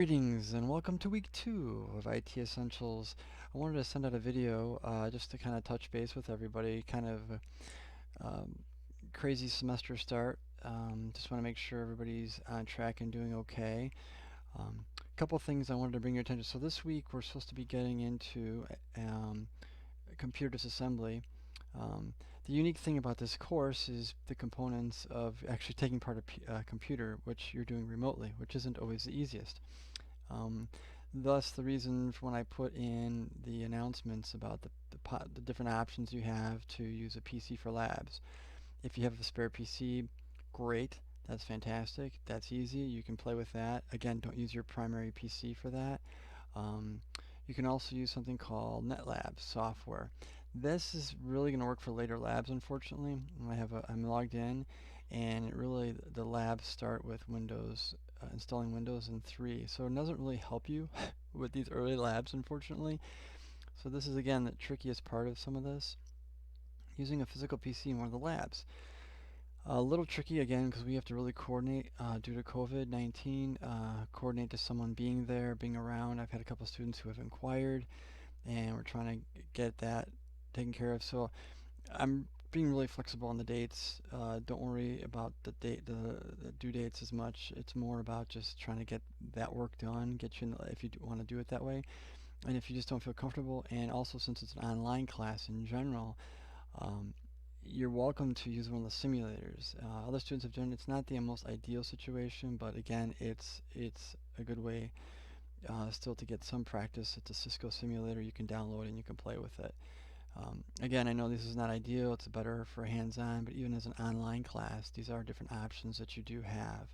Greetings and welcome to week 2 of IT Essentials. I wanted to send out a video just to kind of touch base with everybody. Um, Crazy semester start. Just want to make sure everybody's on track and doing okay. A couple things I wanted to bring your attention. So this week we're supposed to be getting into computer disassembly. Um, the unique thing about this course is the components of actually taking part of a computer, which you're doing remotely, which isn't always the easiest. Um, Thus, the reason for when I put in the announcements about the different options you have to use a PC for labs. If you have a spare PC, great. That's fantastic. That's easy. You can play with that. Again, don't use your primary PC for that. Um, you can also use something called NetLab software. This is really going to work for later labs, unfortunately. I'm logged in, and the labs start with Windows, installing Windows in 3. So it doesn't really help you with these early labs, unfortunately. So this is again the trickiest part of some of this, using a physical PC in one of the labs. A little tricky again because we have to really coordinate due to COVID-19, coordinate to someone being there, being around. I've had a couple of students who have inquired, and we're trying to get that taken care of. So I'm being really flexible on the dates. Don't worry about the due dates as much. It's more about just trying to get that work done, get you in if you want to do it that way. And if you just don't feel comfortable, and also since it's an online class in general, um, you're welcome to use one of the simulators. Other students have done it. It's not the most ideal situation, but again, it's a good way still to get some practice. It's a Cisco simulator you can download and you can play with it. Again, I know this is not ideal. It's better for hands-on, but even as an online class, these are different options that you do have.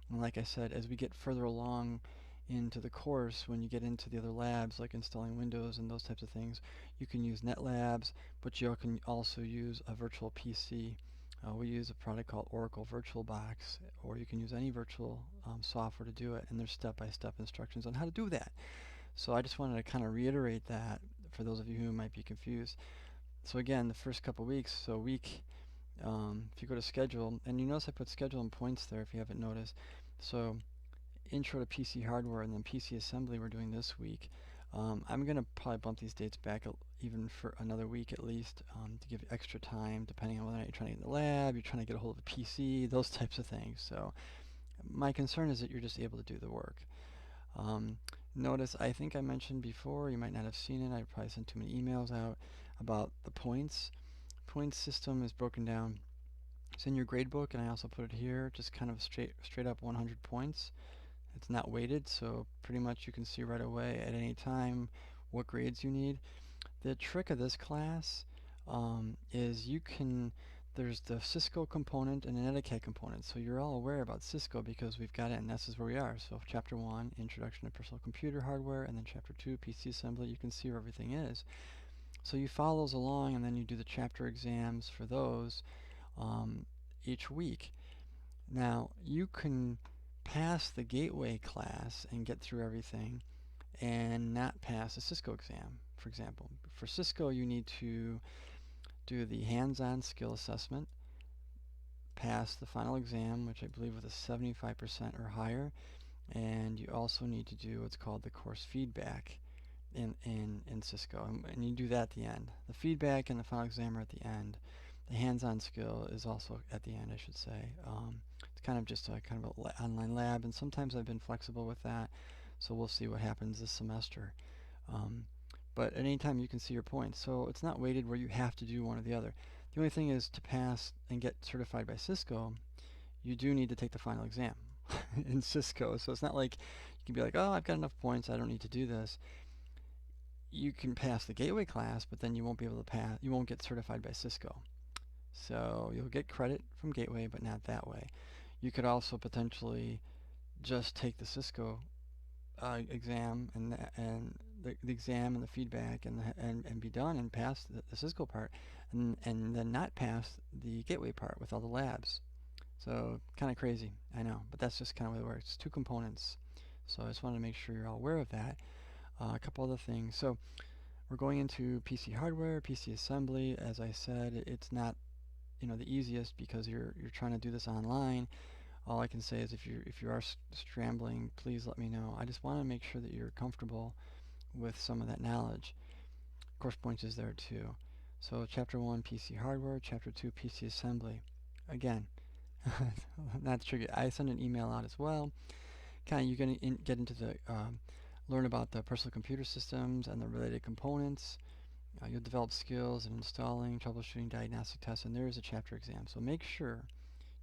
And like I said, as we get further along into the course, when you get into the other labs, like installing Windows and those types of things, you can use NetLabs, but you can also use a virtual PC. We use a product called Oracle VirtualBox, or you can use any virtual software to do it, and there's step-by-step instructions on how to do that. So I just wanted to kind of reiterate that for those of you who might be confused. So again, the first couple weeks, if you go to schedule, and you notice I put schedule and points there if you haven't noticed. So intro to PC hardware and then PC assembly we're doing this week. I'm going to probably bump these dates back even for another week at least to give you extra time depending on whether or not you're trying to get in the lab, you're trying to get a hold of a PC, those types of things. So my concern is that you're just able to do the work. Um, Notice, I think I mentioned before, you might not have seen it, I probably sent too many emails out about the points. Points system is broken down. It's in your grade book, and I also put it here, just kind of straight up 100 points. It's not weighted, so pretty much you can see right away at any time what grades you need. The trick of this class is there's the Cisco component and an Etiquette component. So you're all aware about Cisco because we've got it, and this is where we are. So Chapter 1, Introduction to Personal Computer Hardware, and then Chapter 2, PC Assembly. You can see where everything is. So you follow those along, and then you do the chapter exams for those um, each week. Now, you can pass the Gateway class and get through everything and not pass a Cisco exam, for example. For Cisco, you need to do the hands-on skill assessment, pass the final exam, which I believe was a 75% or higher, and you also need to do what's called the course feedback in Cisco, and you do that at the end. The feedback and the final exam are at the end. The hands-on skill is also at the end, I should say. It's kind of just a kind of an online lab, and sometimes I've been flexible with that, so we'll see what happens this semester. Um, but at any time you can see your points, so it's not weighted where you have to do one or the other. The only thing is to pass and get certified by Cisco, you do need to take the final exam in Cisco. So it's not like you can be like, oh, I've got enough points, I don't need to do this. You can pass the Gateway class, but then you won't be able to pass. You won't get certified by Cisco. So you'll get credit from Gateway, but not that way. You could also potentially just take the Cisco exam and the exam and the feedback and be done and pass the Cisco part, and then not pass the Gateway part with all the labs. So kind of crazy, I know, but that's just kind of the way it works. Two components. So I just wanted to make sure you're all aware of that. A couple other things. So we're going into PC hardware, PC assembly. As I said, it's not the easiest because you're trying to do this online. All I can say is if you are scrambling, please let me know. I just want to make sure that you're comfortable with some of that knowledge. Course points is there too. So chapter 1 PC hardware, chapter 2 PC assembly. Again, not tricky. I send an email out as well. Kind of you're going to get into the learn about the personal computer systems and the related components. You'll develop skills in installing, troubleshooting, diagnostic tests, and there is a chapter exam. So make sure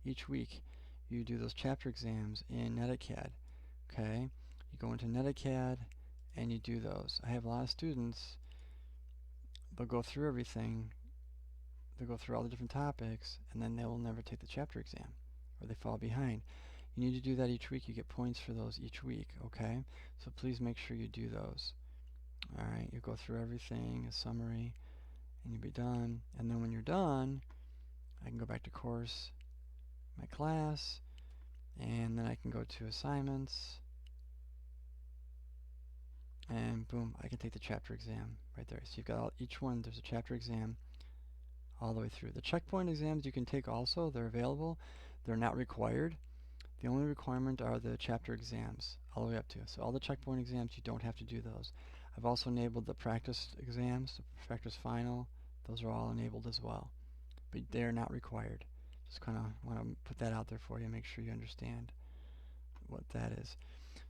each week you do those chapter exams in NetAcad. Okay, you go into NetAcad and you do those. I have a lot of students. They'll go through everything. They'll go through all the different topics, and then they will never take the chapter exam, or they fall behind. You need to do that each week. You get points for those each week. Okay, so please make sure you do those. All right, you go through everything, a summary, and you'll be done. And then when you're done, I can go back to course, my class, and then I can go to assignments, and boom, I can take the chapter exam right there. So you've got each one, there's a chapter exam all the way through. The checkpoint exams you can take also, they're available. They're not required. The only requirement are the chapter exams all the way up to. So all the checkpoint exams, you don't have to do those. I've also enabled the practice exams, the practice final. Those are all enabled as well, but they're not required. Just kind of want to put that out there for you, make sure you understand what that is.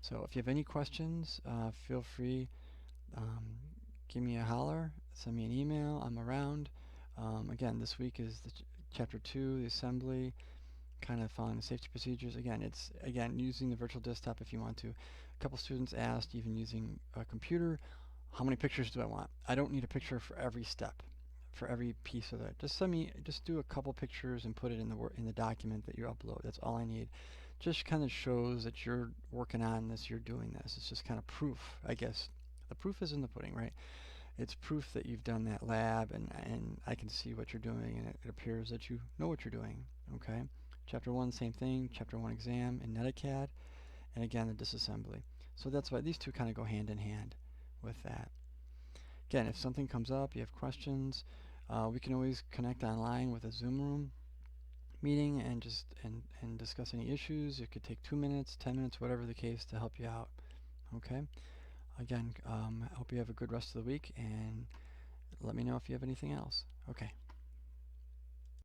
So if you have any questions, feel free, give me a holler, send me an email. I'm around. Again, this week is the chapter 2, the assembly, kind of following the safety procedures. Again, it's using the virtual desktop if you want to. A couple students asked, even using a computer, how many pictures do I want? I don't need a picture for every step, for every piece of that. Just do a couple pictures and put it in the document that you upload. That's all I need. Just kind of shows that you're working on this, you're doing this. It's just kind of proof, I guess. The proof is in the pudding, right? It's proof that you've done that lab, and I can see what you're doing, and it appears that you know what you're doing. Okay. Chapter 1, same thing. Chapter 1 exam in NetAcad, and again the disassembly. So that's why these two kind of go hand in hand with that. Again, if something comes up, you have questions, we can always connect online with a Zoom room meeting and just and discuss any issues. It could take 2 minutes, 10 minutes, whatever the case, to help you out. Okay. Again, I hope you have a good rest of the week, and let me know if you have anything else. Okay.